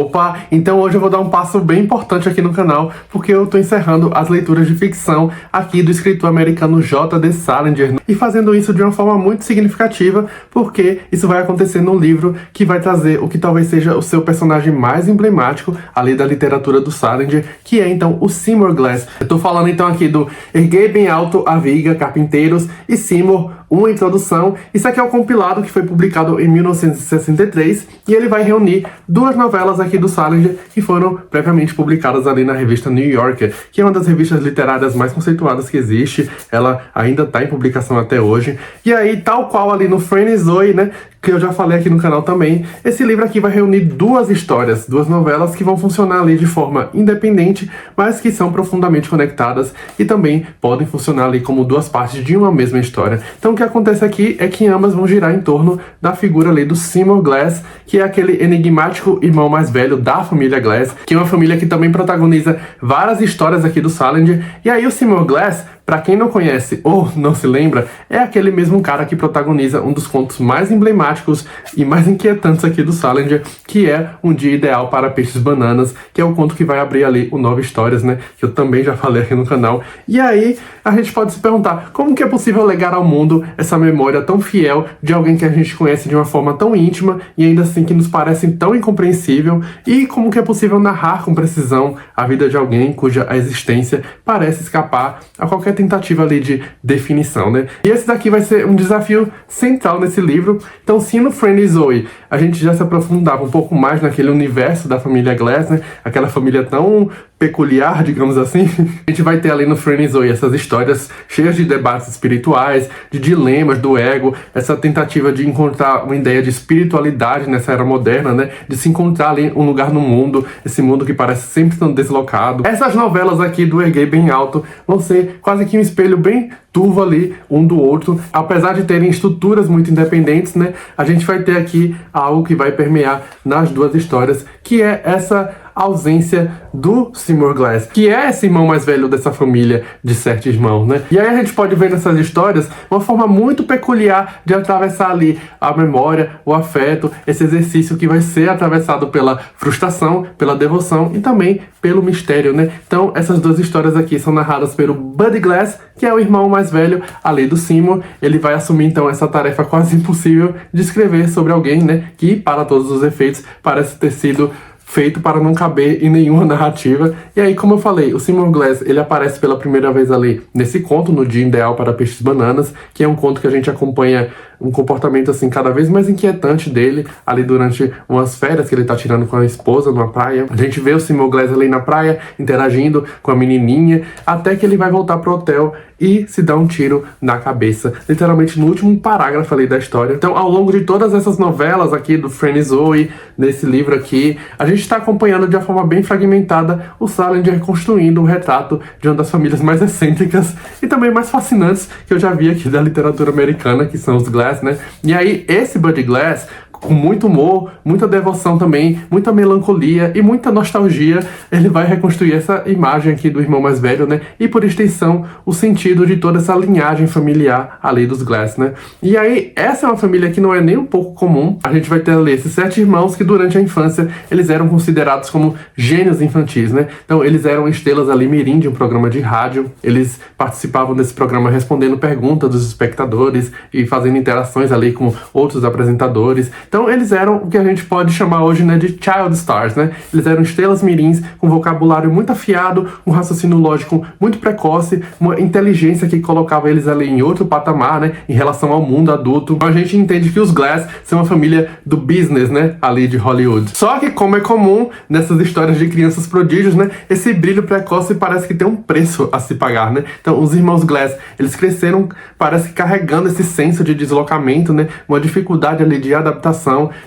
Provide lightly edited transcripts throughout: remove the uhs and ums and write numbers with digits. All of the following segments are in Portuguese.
Opa, então hoje eu vou dar um passo bem importante aqui no canal, porque eu tô encerrando as leituras de ficção aqui do escritor americano J.D. Salinger, e fazendo isso de uma forma muito significativa, porque isso vai acontecer num livro que vai trazer o que talvez seja o seu personagem mais emblemático ali da literatura do Salinger, que é então o Seymour Glass. Eu tô falando então aqui do Erguei Bem Alto a Viga, Carpinteiros e Seymour, uma introdução. Isso aqui é um compilado que foi publicado em 1963 e ele vai reunir duas novelas aqui do Salinger que foram previamente publicadas ali na revista New Yorker, que é uma das revistas literárias mais conceituadas que existe. Ela ainda está em publicação até hoje. E aí, tal qual ali no Fran e Zoe, né, que eu já falei aqui no canal também, esse livro aqui vai reunir duas histórias, duas novelas que vão funcionar ali de forma independente, mas que são profundamente conectadas e também podem funcionar ali como duas partes de uma mesma história. Então o que acontece aqui é que ambas vão girar em torno da figura ali do Seymour Glass, que é aquele enigmático irmão mais velho da família Glass, que é uma família que também protagoniza várias histórias aqui do Salinger. E aí o Seymour Glass, pra quem não conhece ou não se lembra, é aquele mesmo cara que protagoniza um dos contos mais emblemáticos e mais inquietantes aqui do Salinger, que é Um Dia Ideal para Peixes Bananas, que é o conto que vai abrir ali o 9 Histórias, né, que eu também já falei aqui no canal. E aí a gente pode se perguntar, como que é possível legar ao mundo essa memória tão fiel de alguém que a gente conhece de uma forma tão íntima e ainda assim que nos parece tão incompreensível, e como que é possível narrar com precisão a vida de alguém cuja existência parece escapar a qualquer tentativa ali de definição, né? E esse daqui vai ser um desafio central nesse livro. Então, se no Fran e Zoe a gente já se aprofundava um pouco mais naquele universo da família Glass, né? Aquela família tão peculiar, digamos assim, a gente vai ter ali no Fran e Zoe essas histórias cheias de debates espirituais, de dilemas do ego, essa tentativa de encontrar uma ideia de espiritualidade nessa era moderna, né? De se encontrar ali um lugar no mundo, esse mundo que parece sempre tão deslocado. Essas novelas aqui do Erguei Bem Alto vão ser quase que um espelho bem turvo ali um do outro. Apesar de terem estruturas muito independentes, né, a gente vai ter aqui algo que vai permear nas duas histórias, que é essa ausência do Seymour Glass, que é esse irmão mais velho dessa família de 7 irmãos, né? E aí a gente pode ver nessas histórias uma forma muito peculiar de atravessar ali a memória, o afeto, esse exercício que vai ser atravessado pela frustração, pela devoção e também pelo mistério, né? Então essas duas histórias aqui são narradas pelo Buddy Glass, que é o irmão mais velho ali do Seymour. Ele vai assumir então essa tarefa quase impossível de escrever sobre alguém, né, que para todos os efeitos parece ter sido feito para não caber em nenhuma narrativa. E aí, como eu falei, o Seymour Glass, ele aparece pela primeira vez ali nesse conto, No Dia Ideal para Peixes Bananas, que é um conto que a gente acompanha um comportamento assim cada vez mais inquietante dele ali durante umas férias que ele tá tirando com a esposa numa praia. A gente vê o Seymour Glass ali na praia interagindo com a menininha, até que ele vai voltar pro hotel e se dá um tiro na cabeça, literalmente no último parágrafo ali da história. Então, ao longo de todas essas novelas aqui do Fran e Zoe, nesse livro aqui, a gente está acompanhando de uma forma bem fragmentada o Salinger construindo um retrato de uma das famílias mais excêntricas e também mais fascinantes que eu já vi aqui da literatura americana, que são os Glass, né? E aí, esse Buddy Glass, com muito humor, muita devoção também, muita melancolia e muita nostalgia, ele vai reconstruir essa imagem aqui do irmão mais velho, né? E por extensão, o sentido de toda essa linhagem familiar ali dos Glass, né? E aí, essa é uma família que não é nem um pouco comum. A gente vai ter ali esses 7 irmãos que durante a infância eles eram considerados como gênios infantis, né? Então eles eram estrelas ali mirim de um programa de rádio. Eles participavam desse programa respondendo perguntas dos espectadores e fazendo interações ali com outros apresentadores. Então eles eram o que a gente pode chamar hoje, né, de child stars, né? Eles eram estrelas mirins com vocabulário muito afiado, um raciocínio lógico muito precoce, uma inteligência que colocava eles ali em outro patamar, né, em relação ao mundo adulto. Então a gente entende que os Glass são uma família do business, né, ali de Hollywood. Só que, como é comum nessas histórias de crianças prodígios, né, esse brilho precoce parece que tem um preço a se pagar, né? Então os irmãos Glass, eles cresceram, parece que carregando esse senso de deslocamento, né, uma dificuldade ali de adaptação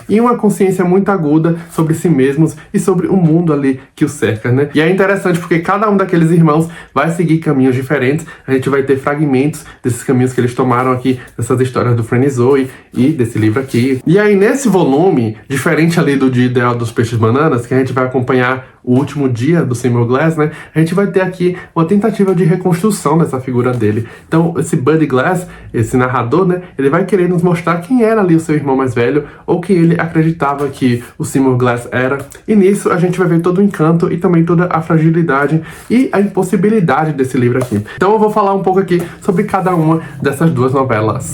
e uma consciência muito aguda sobre si mesmos e sobre o mundo ali que os cerca, né? E é interessante porque cada um daqueles irmãos vai seguir caminhos diferentes. A gente vai ter fragmentos desses caminhos que eles tomaram aqui nessas histórias do Fran e Zoe e desse livro aqui. E aí, nesse volume, diferente ali do Dia Ideal dos Peixes Bananas, que a gente vai acompanhar o último dia do Seymour Glass, né? A gente vai ter aqui uma tentativa de reconstrução dessa figura dele. Então, esse Buddy Glass, esse narrador, né? Ele vai querer nos mostrar quem era ali o seu irmão mais velho, ou que ele acreditava que o Seymour Glass era. E nisso a gente vai ver todo o encanto e também toda a fragilidade e a impossibilidade desse livro aqui. Então eu vou falar um pouco aqui sobre cada uma dessas duas novelas.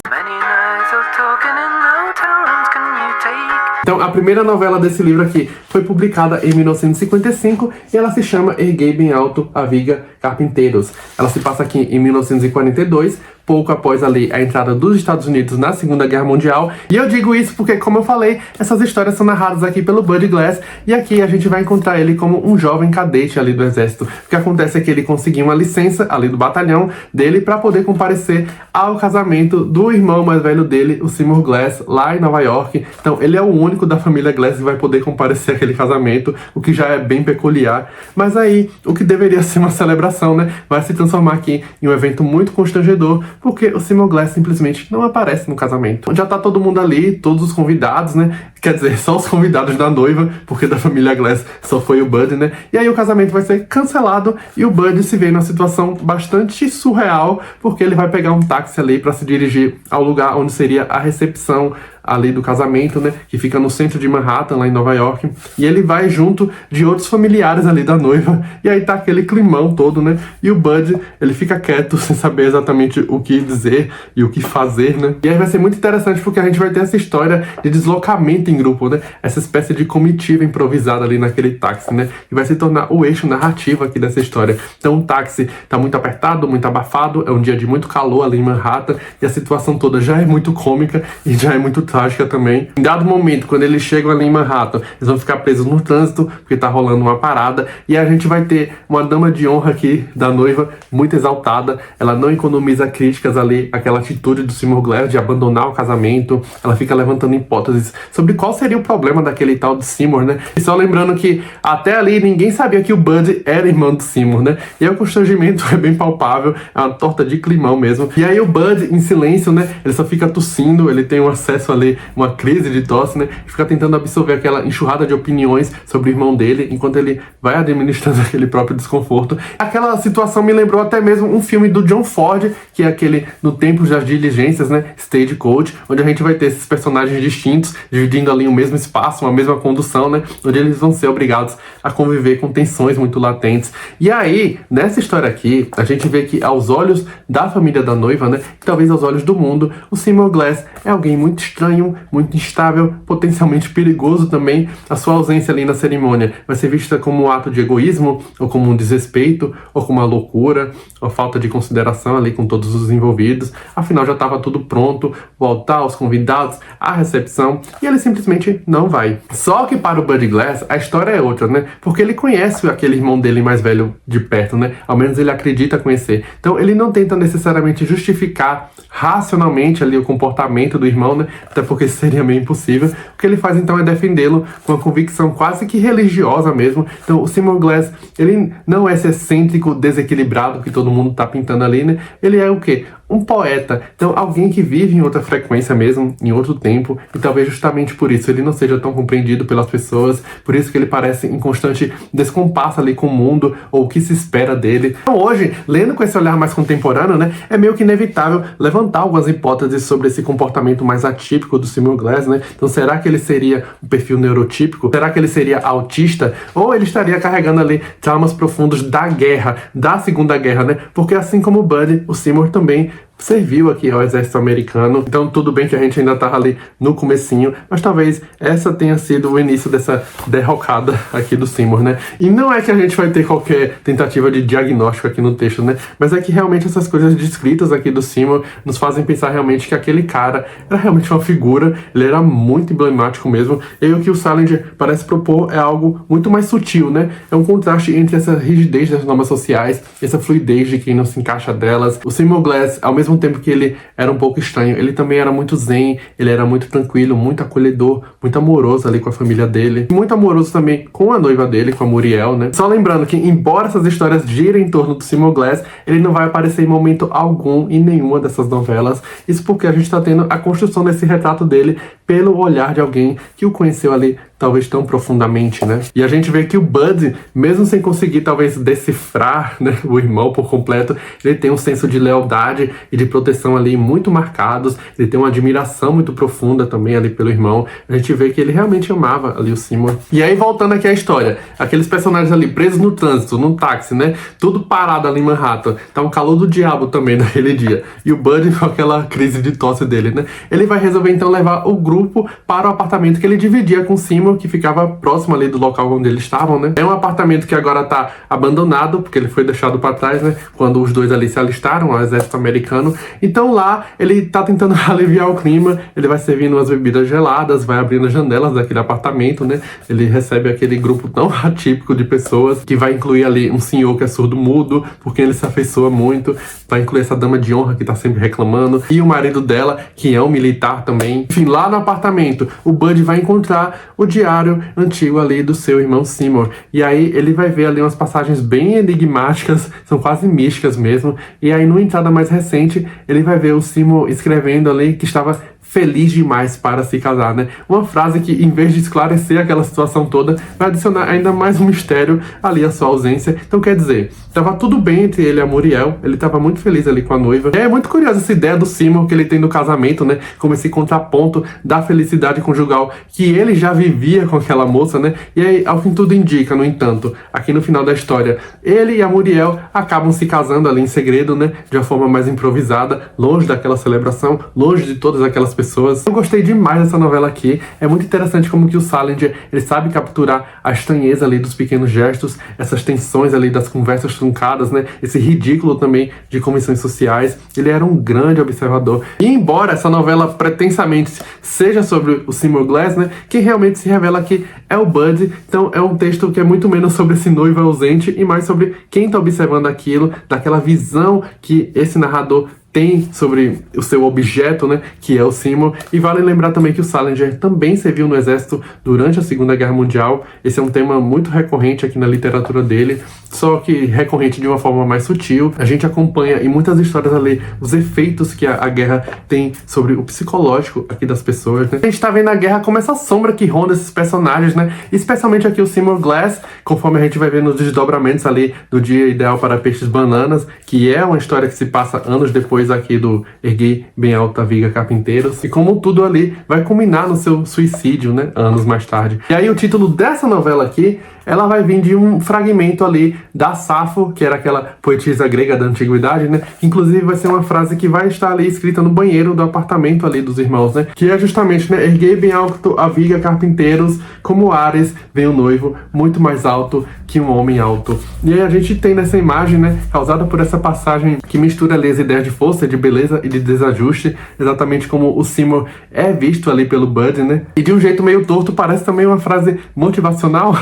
Então, a primeira novela desse livro aqui foi publicada em 1955 e ela se chama Erguei Bem Alto a Viga Carpinteiros. Ela se passa aqui em 1942, pouco após ali a entrada dos Estados Unidos na Segunda Guerra Mundial. E eu digo isso porque, como eu falei, essas histórias são narradas aqui pelo Bud Glass, e aqui a gente vai encontrar ele como um jovem cadete ali do exército. O que acontece é que ele conseguiu uma licença ali do batalhão dele para poder comparecer ao casamento do irmão mais velho dele, o Seymour Glass, lá em Nova York. Então ele é o único da família Glass que vai poder comparecer àquele casamento, o que já é bem peculiar. Mas aí, o que deveria ser uma celebração, né, vai se transformar aqui em um evento muito constrangedor, porque o Seymour Glass simplesmente não aparece no casamento. Já tá todo mundo ali, todos os convidados, né? Quer dizer, só os convidados da noiva, porque da família Glass só foi o Bud, né? E aí o casamento vai ser cancelado e o Bud se vê numa situação bastante surreal, porque ele vai pegar um táxi ali para se dirigir ao lugar onde seria a recepção ali do casamento, né, que fica no centro de Manhattan, lá em Nova York, e ele vai junto de outros familiares ali da noiva, e aí tá aquele climão todo, né, e o Bud, ele fica quieto, sem saber exatamente o que dizer e o que fazer, né, e aí vai ser muito interessante porque a gente vai ter essa história de deslocamento em grupo, né, essa espécie de comitiva improvisada ali naquele táxi, né, e vai se tornar o eixo narrativo aqui dessa história. Então o táxi tá muito apertado, muito abafado, é um dia de muito calor ali em Manhattan, e a situação toda já é muito cômica e já é muito trágica também. Em dado momento, quando eles chegam ali em Manhattan, eles vão ficar presos no trânsito, porque tá rolando uma parada, e a gente vai ter uma dama de honra aqui da noiva, muito exaltada. Ela não economiza críticas ali, aquela atitude do Seymour Glass de abandonar o casamento. Ela fica levantando hipóteses sobre qual seria o problema daquele tal de Seymour, né? E só lembrando que até ali ninguém sabia que o Bud era irmão do Seymour, né? E aí o constrangimento é bem palpável, é uma torta de climão mesmo. E aí o Bud, em silêncio, né? Ele só fica tossindo, ele tem um acesso ali, uma crise de tosse, né? E fica tentando absorver aquela enxurrada de opiniões sobre o irmão dele, enquanto ele vai administrando aquele próprio desconforto. Aquela situação me lembrou até mesmo um filme do John Ford, que é aquele No Tempo das Diligências, né? Stagecoach, onde a gente vai ter esses personagens distintos, dividindo ali o mesmo espaço, uma mesma condução, né? Onde eles vão ser obrigados a conviver com tensões muito latentes. E aí, nessa história aqui, a gente vê que aos olhos da família da noiva, né? E talvez aos olhos do mundo, o Seymour Glass é alguém muito estranho, muito instável, potencialmente perigoso também. A sua ausência ali na cerimônia vai ser vista como um ato de egoísmo, ou como um desrespeito, ou como uma loucura, ou falta de consideração ali com todos os envolvidos. Afinal, já estava tudo pronto, o altar, os convidados, a recepção, e ele simplesmente não vai. Só que para o Bud Glass, a história é outra, né? Porque ele conhece aquele irmão dele mais velho de perto, né? Ao menos ele acredita conhecer. Então, ele não tenta necessariamente justificar racionalmente ali o comportamento do irmão, né? Até porque isso seria meio impossível. O que ele faz então é defendê-lo com uma convicção quase que religiosa mesmo. Então o Seymour Glass, ele não é esse excêntrico, desequilibrado que todo mundo tá pintando ali, né? Ele é o quê? Um poeta, então alguém que vive em outra frequência mesmo, em outro tempo, e talvez justamente por isso ele não seja tão compreendido pelas pessoas, por isso que ele parece em constante descompasso ali com o mundo, ou o que se espera dele. Então hoje, lendo com esse olhar mais contemporâneo, né, é meio que inevitável levantar algumas hipóteses sobre esse comportamento mais atípico do Seymour Glass, né? Então será que ele seria um perfil neurotípico? Será que ele seria autista? Ou ele estaria carregando ali traumas profundos da guerra, da Segunda Guerra, né? Porque assim como o Bud, o Seymour também serviu aqui ao exército americano. Então tudo bem que a gente ainda tava ali no comecinho, mas talvez essa tenha sido o início dessa derrocada aqui do Seymour, né? E não é que a gente vai ter qualquer tentativa de diagnóstico aqui no texto, né? Mas é que realmente essas coisas descritas aqui do Seymour nos fazem pensar realmente que aquele cara era realmente uma figura, ele era muito emblemático mesmo. E o que o Salinger parece propor é algo muito mais sutil, né? É um contraste entre essa rigidez das normas sociais, essa fluidez de quem não se encaixa delas. O Seymour Glass, ao mesmo tempo que ele era um pouco estranho, ele também era muito zen, ele era muito tranquilo, muito acolhedor, muito amoroso ali com a família dele, e muito amoroso também com a noiva dele, com a Muriel, né? Só lembrando que, embora essas histórias girem em torno do Seymour Glass, ele não vai aparecer em momento algum em nenhuma dessas novelas. Isso porque a gente tá tendo a construção desse retrato dele pelo olhar de alguém que o conheceu ali talvez tão profundamente, né? E a gente vê que o Bud, mesmo sem conseguir talvez decifrar, né, o irmão por completo, ele tem um senso de lealdade e de proteção ali muito marcados, ele tem uma admiração muito profunda também ali pelo irmão. A gente vê que ele realmente amava ali o Seymour. E aí, voltando aqui à história, aqueles personagens ali presos no trânsito, num táxi, né? Tudo parado ali em Manhattan. Tá um calor do diabo também naquele dia. E o Bud com aquela crise de tosse dele, né? Ele vai resolver então levar o grupo para o apartamento que ele dividia com o Seymour, que ficava próximo ali do local onde eles estavam, né? É um apartamento que agora tá abandonado, porque ele foi deixado para trás, né? Quando os dois ali se alistaram ao exército americano. Então lá, ele tá tentando aliviar o clima, ele vai servindo umas bebidas geladas, vai abrindo as janelas daquele apartamento, né? Ele recebe aquele grupo tão atípico de pessoas, que vai incluir ali um senhor que é surdo-mudo, porque ele se afeiçoa muito, vai incluir essa dama de honra que tá sempre reclamando, e o marido dela, que é um militar também. Enfim, lá no apartamento, o Bud vai encontrar o diário antigo ali do seu irmão Seymour. E aí ele vai ver ali umas passagens bem enigmáticas, são quase místicas mesmo. E aí, numa entrada mais recente, ele vai ver o Seymour escrevendo ali que estava feliz demais para se casar, né? Uma frase que, em vez de esclarecer aquela situação toda, vai adicionar ainda mais um mistério ali à sua ausência. Então, quer dizer, tava tudo bem entre ele e a Muriel, ele tava muito feliz ali com a noiva. É muito curiosa essa ideia do Seymour que ele tem do casamento, né? Como esse contraponto da felicidade conjugal que ele já vivia com aquela moça, né? E aí, ao fim, tudo indica, no entanto, aqui no final da história, ele e a Muriel acabam se casando ali em segredo, né? De uma forma mais improvisada, longe daquela celebração, longe de todas aquelas pessoas. Eu gostei demais dessa novela aqui. É muito interessante como que o Salinger, ele sabe capturar a estranheza ali dos pequenos gestos, essas tensões ali das conversas truncadas, né? Esse ridículo também de comissões sociais. Ele era um grande observador. E embora essa novela pretensamente seja sobre o Seymour Glass, né? Quem realmente se revela aqui é o Bud. Então é um texto que é muito menos sobre esse noivo ausente e mais sobre quem está observando aquilo, daquela visão que esse narrador tem sobre o seu objeto, né, que é o Seymour. E vale lembrar também que o Salinger também serviu no exército durante a Segunda Guerra Mundial. Esse é um tema muito recorrente aqui na literatura dele, só que recorrente de uma forma mais sutil. A gente acompanha em muitas histórias ali os efeitos que a guerra tem sobre o psicológico aqui das pessoas, né? A gente tá vendo a guerra como essa sombra que ronda esses personagens, né? Especialmente aqui o Seymour Glass, conforme a gente vai ver nos desdobramentos ali do Dia Ideal para Peixes Bananas, que é uma história que se passa anos depois aqui do Erguei Bem Alta Viga Carpinteiros, e como tudo ali vai culminar no seu suicídio, né, anos mais tarde. E aí o título dessa novela aqui, ela vai vir de um fragmento ali da Safo, que era aquela poetisa grega da antiguidade, né? Inclusive vai ser uma frase que vai estar ali escrita no banheiro do apartamento ali dos irmãos, né? Que é justamente, né? Erguei bem alto a viga, carpinteiros, como Ares vem o noivo, muito mais alto que um homem alto. E aí a gente tem nessa imagem, né? Causada por essa passagem que mistura ali as ideias de força, de beleza e de desajuste, exatamente como o Seymour é visto ali pelo Bud, né? E de um jeito meio torto, parece também uma frase motivacional.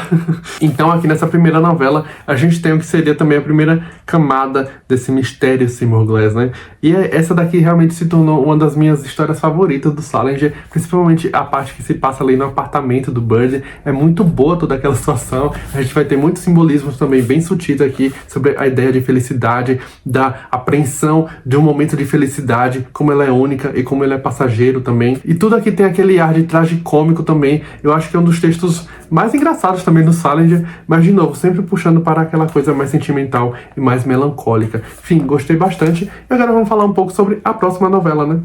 Então aqui nessa primeira novela a gente tem o que seria também a primeira camada desse mistério Seymour Glass, né? E essa daqui realmente se tornou uma das minhas histórias favoritas do Salinger, principalmente a parte que se passa ali no apartamento do Bud. É muito boa toda aquela situação. A gente vai ter muitos simbolismos também bem sutis aqui sobre a ideia de felicidade, da apreensão de um momento de felicidade, como ela é única e como ele é passageiro também. E tudo aqui tem aquele ar de tragicômico também. Eu acho que é um dos textos mais engraçados também do Salinger, mas de novo, sempre puxando para aquela coisa mais sentimental e mais melancólica. Enfim, gostei bastante. E agora vamos falar um pouco sobre a próxima novela, né?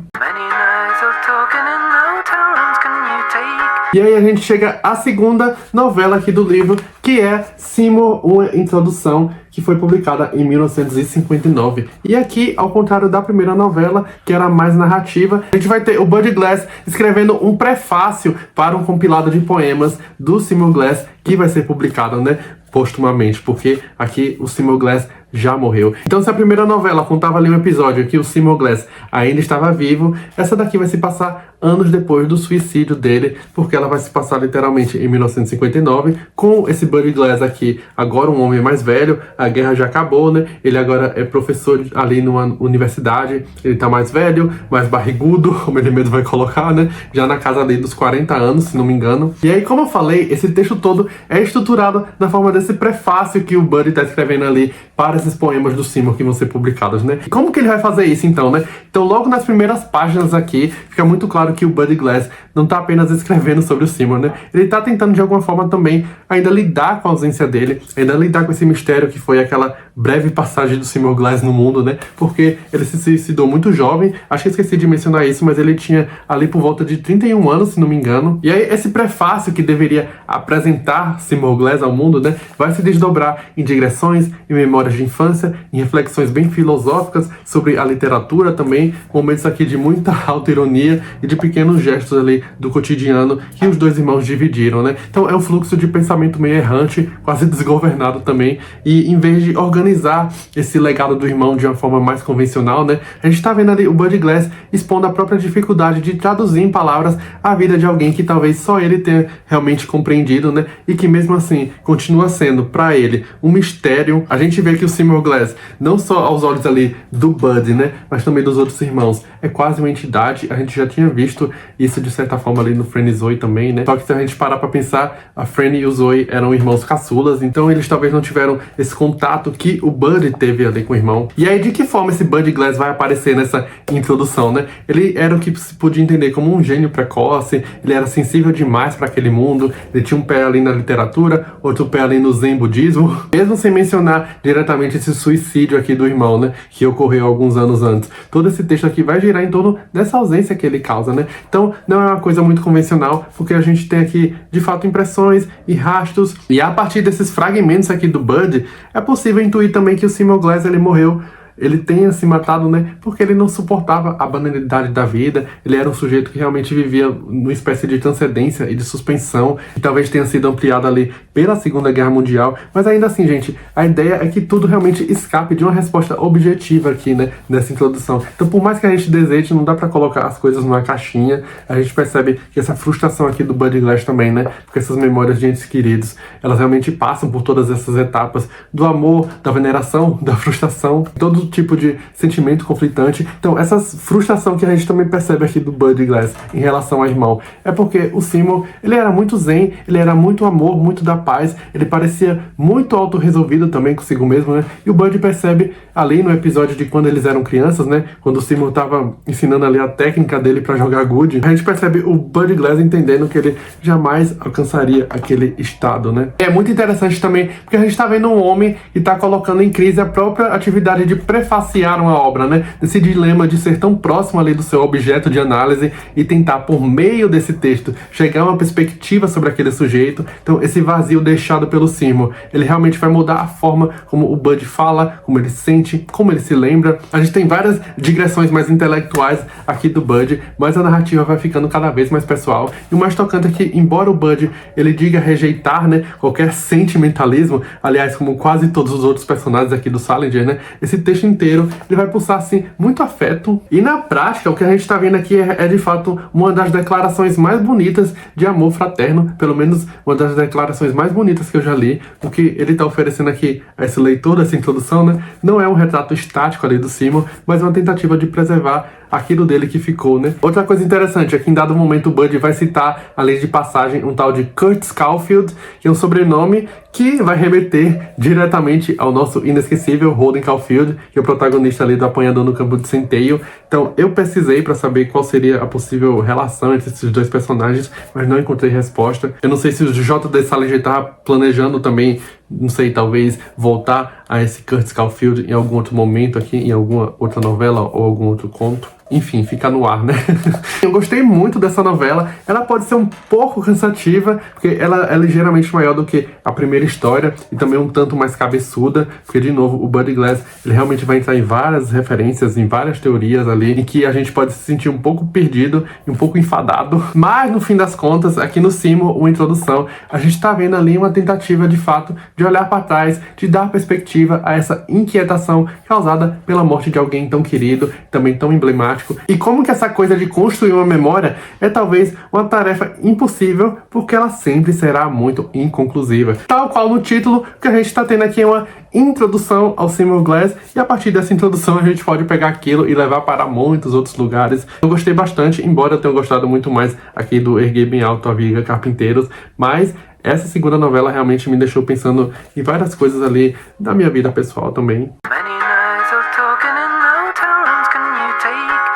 E aí a gente chega à segunda novela aqui do livro, que é Seymour, uma introdução, que foi publicada em 1959. E aqui, ao contrário da primeira novela, que era mais narrativa, a gente vai ter o Bud Glass escrevendo um prefácio para um compilado de poemas do Seymour Glass, que vai ser publicado, né, postumamente, porque aqui o Seymour Glass já morreu. Então, se a primeira novela contava ali um episódio que o Seymour Glass ainda estava vivo, essa daqui vai se passar anos depois do suicídio dele, porque ela vai se passar literalmente em 1959, com esse Bud Glass aqui, agora um homem mais velho. A guerra já acabou, né? Ele agora é professor ali numa universidade, ele tá mais velho, mais barrigudo, como ele mesmo vai colocar, né? Já na casa ali dos 40 anos, se não me engano. E aí, como eu falei, esse texto todo é estruturado na forma desse prefácio que o Bud tá escrevendo ali para esses poemas do Seymour que vão ser publicados, né? E como que ele vai fazer isso, então, né? Então, logo nas primeiras páginas aqui, fica muito claro que o Buddy Glass não tá apenas escrevendo sobre o Seymour, né? Ele tá tentando, de alguma forma, também ainda lidar com a ausência dele, ainda lidar com esse mistério que foi aquela breve passagem do Seymour Glass no mundo, né? Porque ele se suicidou muito jovem, acho que esqueci de mencionar isso, mas ele tinha ali por volta de 31 anos, se não me engano. E aí, esse prefácio que deveria apresentar Seymour Glass ao mundo, né? Vai se desdobrar em digressões, em memórias de infância, em reflexões bem filosóficas sobre a literatura também, momentos aqui de muita autoironia e de pequenos gestos ali do cotidiano que os dois irmãos dividiram, né? Então é um fluxo de pensamento meio errante, quase desgovernado também, e em vez de organizar esse legado do irmão de uma forma mais convencional, né? A gente tá vendo ali o Buddy Glass expondo a própria dificuldade de traduzir em palavras a vida de alguém que talvez só ele tenha realmente compreendido, né? E que mesmo assim continua sendo para ele um mistério. A gente vê que o Seymour Glass, não só aos olhos ali do Buddy, né? Mas também dos outros irmãos, é quase uma entidade. A gente já tinha visto isso de certa forma ali no Fran e Zoe também, né? Só que se a gente parar pra pensar, a Fran e o Zoe eram irmãos caçulas, então eles talvez não tiveram esse contato que o Buddy teve ali com o irmão. E aí, de que forma esse Buddy Glass vai aparecer nessa introdução, né? Ele era o que se podia entender como um gênio precoce, ele era sensível demais para aquele mundo, ele tinha um pé ali na literatura, outro pé ali no zen budismo, mesmo sem mencionar diretamente esse suicídio aqui do irmão, né? Que ocorreu alguns anos antes. Todo esse texto aqui vai girar em torno dessa ausência que ele causa, né? Então, não é uma coisa muito convencional, porque a gente tem aqui, de fato, impressões e rastros, e a partir desses fragmentos aqui do Buddy, é possível intuir também que o Seymour Glass, ele morreu, ele tenha se matado, né, porque ele não suportava a banalidade da vida, ele era um sujeito que realmente vivia numa espécie de transcendência e de suspensão, que talvez tenha sido ampliada ali pela Segunda Guerra Mundial, mas ainda assim, gente, a ideia é que tudo realmente escape de uma resposta objetiva aqui, né, nessa introdução. Então, por mais que a gente deseje, não dá pra colocar as coisas numa caixinha, a gente percebe que essa frustração aqui do Buddy Glass também, né, porque essas memórias de entes queridos, elas realmente passam por todas essas etapas do amor, da veneração, da frustração, todo tipo de sentimento conflitante. Então, essa frustração que a gente também percebe aqui do Buddy Glass em relação ao irmão, é porque o Seymour, ele era muito zen, ele era muito amor, muito da paz, ele parecia muito autorresolvido também consigo mesmo, né? E o Buddy percebe ali no episódio de quando eles eram crianças, né? Quando o Seymour tava ensinando ali a técnica dele pra jogar good, a gente percebe o Buddy Glass entendendo que ele jamais alcançaria aquele estado, né? É muito interessante também, porque a gente tá vendo um homem que tá colocando em crise a própria atividade de prefaciar uma obra, né? Esse dilema de ser tão próximo ali do seu objeto de análise e tentar, por meio desse texto, chegar a uma perspectiva sobre aquele sujeito. Então, esse vazio deixado pelo Seymour, ele realmente vai mudar a forma como o Buddy fala, como ele sente, como ele se lembra. A gente tem várias digressões mais intelectuais aqui do Buddy, mas a narrativa vai ficando cada vez mais pessoal. E o mais tocante é que, embora o Buddy, ele diga rejeitar, né, qualquer sentimentalismo, aliás, como quase todos os outros personagens aqui do Salinger, né, esse texto inteiro, ele vai pulsar, assim, muito afeto. E na prática, o que a gente tá vendo aqui é de fato, uma das declarações mais bonitas de amor fraterno, pelo menos uma das declarações mais bonitas que eu já li. O que ele tá oferecendo aqui a esse leitor dessa introdução, né, não é um retrato estático ali do Seymour, mas uma tentativa de preservar aquilo dele que ficou, né? Outra coisa interessante é que em dado momento o Buddy vai citar, além de passagem, um tal de Kurt Caulfield, que é um sobrenome que vai remeter diretamente ao nosso inesquecível Holden Caulfield, que é o protagonista ali do Apanhador no Campo de Centeio. Então eu pesquisei para saber qual seria a possível relação entre esses dois personagens, mas não encontrei resposta. Eu não sei se o J.D. Salinger estava planejando também, não sei, talvez voltar a esse Kurt Caulfield em algum outro momento aqui, em alguma outra novela ou algum outro conto. Enfim, fica no ar, né? Eu gostei muito dessa novela. Ela pode ser um pouco cansativa, porque ela é ligeiramente maior do que a primeira história, e também um tanto mais cabeçuda, porque, de novo, o Buddy Glass, ele realmente vai entrar em várias referências, em várias teorias ali, em que a gente pode se sentir um pouco perdido e um pouco enfadado. Mas, no fim das contas, aqui no Seymour, uma introdução, a gente tá vendo ali uma tentativa, de fato, de olhar para trás, de dar perspectiva a essa inquietação causada pela morte de alguém tão querido, também tão emblemático. E como que essa coisa de construir uma memória é talvez uma tarefa impossível, porque ela sempre será muito inconclusiva. Tal qual no título, o que a gente está tendo aqui é uma introdução ao Seymour Glass, e a partir dessa introdução a gente pode pegar aquilo e levar para muitos outros lugares. Eu gostei bastante, embora eu tenha gostado muito mais aqui do Erguei Bem Alto a Viga Carpinteiros, mas essa segunda novela realmente me deixou pensando em várias coisas ali da minha vida pessoal também.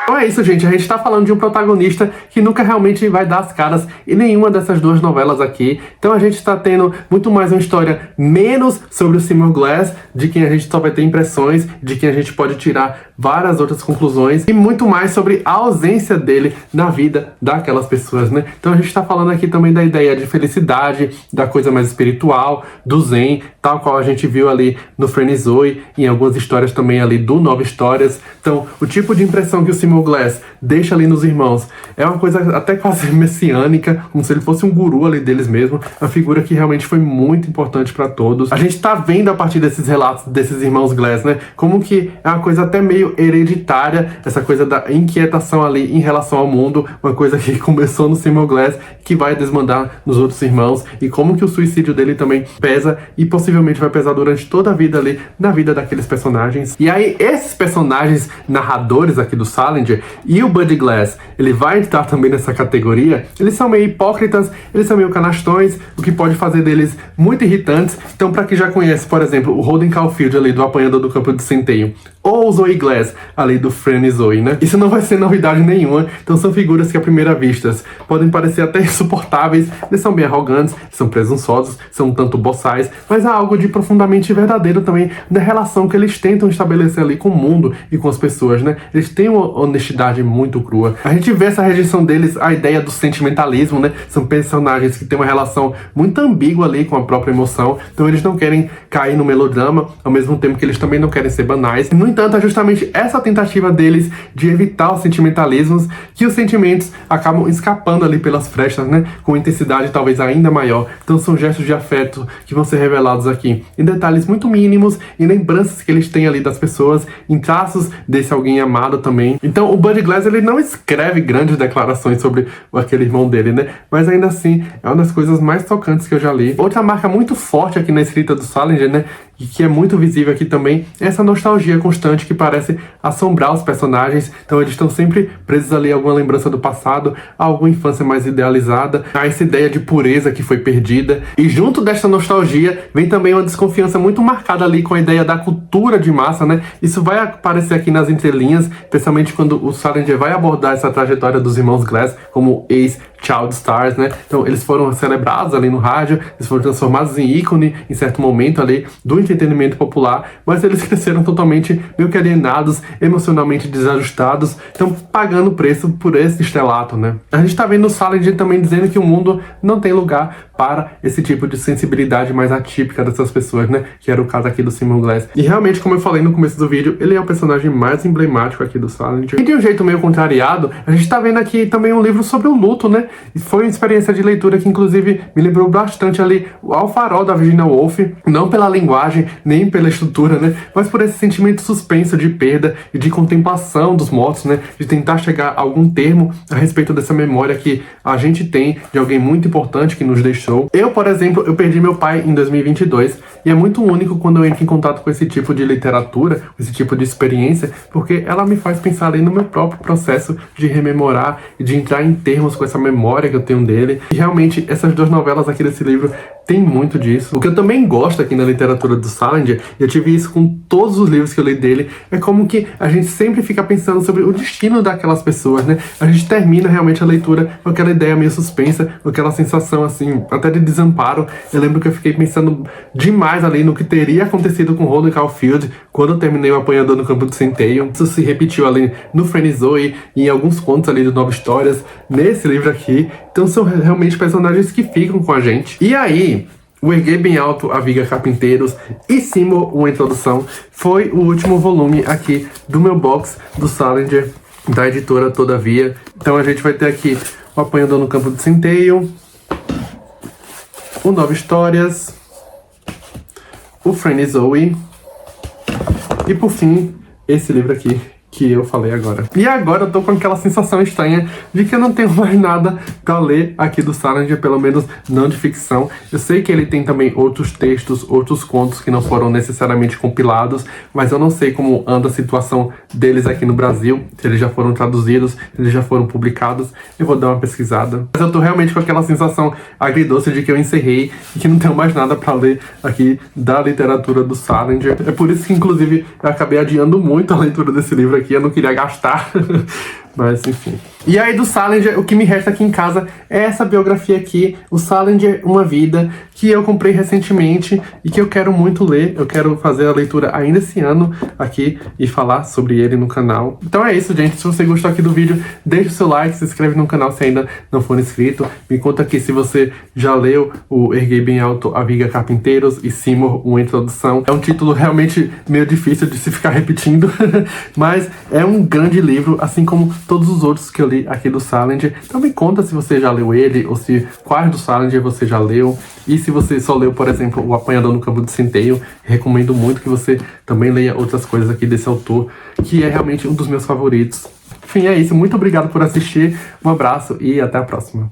Então é isso, gente. A gente tá falando de um protagonista que nunca realmente vai dar as caras em nenhuma dessas duas novelas aqui. Então a gente tá tendo muito mais uma história menos sobre o Seymour Glass, de quem a gente só vai ter impressões, de quem a gente pode tirar várias outras conclusões, e muito mais sobre a ausência dele na vida daquelas pessoas, né? Então a gente tá falando aqui também da ideia de felicidade, da coisa mais espiritual, do Zen, tal qual a gente viu ali no Friendzone, em algumas histórias também ali do Nova Histórias. Então, o tipo de impressão que o Seymour Glass deixa ali nos irmãos é uma coisa até quase messiânica, como se ele fosse um guru ali deles mesmo, uma figura que realmente foi muito importante para todos. A gente tá vendo a partir desses relatos desses irmãos Glass, né, como que é uma coisa até meio hereditária, essa coisa da inquietação ali em relação ao mundo, uma coisa que começou no Seymour Glass, que vai desmandar nos outros irmãos, e como que o suicídio dele também pesa, e possivelmente vai pesar durante toda a vida ali, na vida daqueles personagens. E aí, esses personagens narradores aqui do Salinger, e o Bud Glass, ele vai entrar também nessa categoria. Eles são meio hipócritas, eles são meio canastões, o que pode fazer deles muito irritantes. Então, pra quem já conhece, por exemplo, o Holden Caulfield ali do Apanhador do Campo de Centeio, ou o Zoe Glass ali do Friendzone, né? Isso não vai ser novidade nenhuma. Então são figuras que à primeira vista podem parecer até insuportáveis, eles são bem arrogantes, são presunçosos, são um tanto boçais, mas há algo de profundamente verdadeiro também na relação que eles tentam estabelecer ali com o mundo e com as pessoas, né? Eles têm uma honestidade muito crua. A gente vê essa rejeição deles à ideia do sentimentalismo, né? São personagens que têm uma relação muito ambígua ali com a própria emoção, então eles não querem cair no melodrama, ao mesmo tempo que eles também não querem ser banais. No entanto, é justamente essa tentativa deles de evitar os sentimentalismos que os sentimentos acabam escapando ali pelas frestas, né? Com intensidade talvez ainda maior. Então são gestos de afeto que vão ser revelados aqui em detalhes muito mínimos, em lembranças que eles têm ali das pessoas, em traços desse alguém amado também. Então o Bud Glass, ele não escreve grandes declarações sobre aquele irmão dele, né? Mas ainda assim, é uma das coisas mais tocantes que eu já li. Outra marca muito forte aqui na escrita do Salinger, né? E que é muito visível aqui também, é essa nostalgia constante que parece assombrar os personagens. Então eles estão sempre presos ali a alguma lembrança do passado, a alguma infância mais idealizada, a essa ideia de pureza que foi perdida. E junto dessa nostalgia vem também uma desconfiança muito marcada ali com a ideia da cultura de massa, né? Isso vai aparecer aqui nas entrelinhas, especialmente quando o Salinger vai abordar essa trajetória dos irmãos Glass como ex-child stars, né? Então eles foram celebrados ali no rádio, eles foram transformados em ícone em certo momento ali do entretenimento popular, mas eles cresceram totalmente meio que alienados, emocionalmente desajustados, então pagando preço por esse estrelato, né? A gente tá vendo o Salinger também dizendo que o mundo não tem lugar para esse tipo de sensibilidade mais atípica dessas pessoas, né? Que era o caso aqui do Seymour Glass. E realmente, como eu falei no começo do vídeo, ele é o personagem mais emblemático aqui do Salinger. E de um jeito meio contrariado, a gente tá vendo aqui também um livro sobre o luto, né? E foi uma experiência de leitura que, inclusive, me lembrou bastante ali ao Farol da Virginia Woolf, não pela linguagem, nem pela estrutura, né? Mas por esse sentimento suspenso de perda e de contemplação dos mortos, né? De tentar chegar a algum termo a respeito dessa memória que a gente tem de alguém muito importante que nos deixou. Eu, por exemplo, eu perdi meu pai em 2022 e é muito único quando eu entro em contato com esse tipo de literatura, esse tipo de experiência, porque ela me faz pensar ali no meu próprio processo de rememorar e de entrar em termos com essa memória que eu tenho dele. E realmente, essas duas novelas aqui desse livro tem muito disso. O que eu também gosto aqui na literatura do Salinger, e eu tive isso com todos os livros que eu li dele, é como que a gente sempre fica pensando sobre o destino daquelas pessoas, né? A gente termina realmente a leitura com aquela ideia meio suspensa, com aquela sensação assim, até de desamparo. Eu lembro que eu fiquei pensando demais ali no que teria acontecido com Holden Caulfield quando eu terminei o Apanhador no Campo de Centeio. Isso se repetiu ali no Friendzone e em alguns contos ali de Nova Histórias, nesse livro aqui. Então são realmente personagens que ficam com a gente. E aí, o Erguei Bem Alto, A Viga Carpinteiros e Seymour, uma introdução, foi o último volume aqui do meu box do Salinger, da editora Todavia. Então a gente vai ter aqui o Apanhador no Campo de Centeio, o Nova Histórias, o Friendzone e por fim, esse livro aqui, que eu falei agora. E agora eu tô com aquela sensação estranha de que eu não tenho mais nada pra ler aqui do Salinger, pelo menos não de ficção. Eu sei que ele tem também outros textos, outros contos que não foram necessariamente compilados, mas eu não sei como anda a situação deles aqui no Brasil, se eles já foram traduzidos, se eles já foram publicados. Eu vou dar uma pesquisada. Mas eu tô realmente com aquela sensação agridoce de que eu encerrei e que não tenho mais nada pra ler aqui da literatura do Salinger. É por isso que, inclusive, eu acabei adiando muito a leitura desse livro aqui. Eu não queria gastar, mas enfim. E aí do Salinger, o que me resta aqui em casa é essa biografia aqui, o Salinger, Uma Vida, que eu comprei recentemente e que eu quero muito ler. Eu quero fazer a leitura ainda esse ano aqui e falar sobre ele no canal. Então é isso, gente. Se você gostou aqui do vídeo, deixa o seu like, se inscreve no canal se ainda não for inscrito. Me conta aqui se você já leu o Erguei Bem Alto, A Viga Carpinteiros e Seymour, Uma Introdução. É um título realmente meio difícil de se ficar repetindo, mas é um grande livro, assim como todos os outros que eu li aqui do Salinger. Então me conta se você já leu ele, ou se quais do Salinger você já leu. E se você só leu, por exemplo, O Apanhador no Campo de Centeio, recomendo muito que você também leia outras coisas aqui desse autor, que é realmente um dos meus favoritos. Enfim, é isso. Muito obrigado por assistir. Um abraço e até a próxima.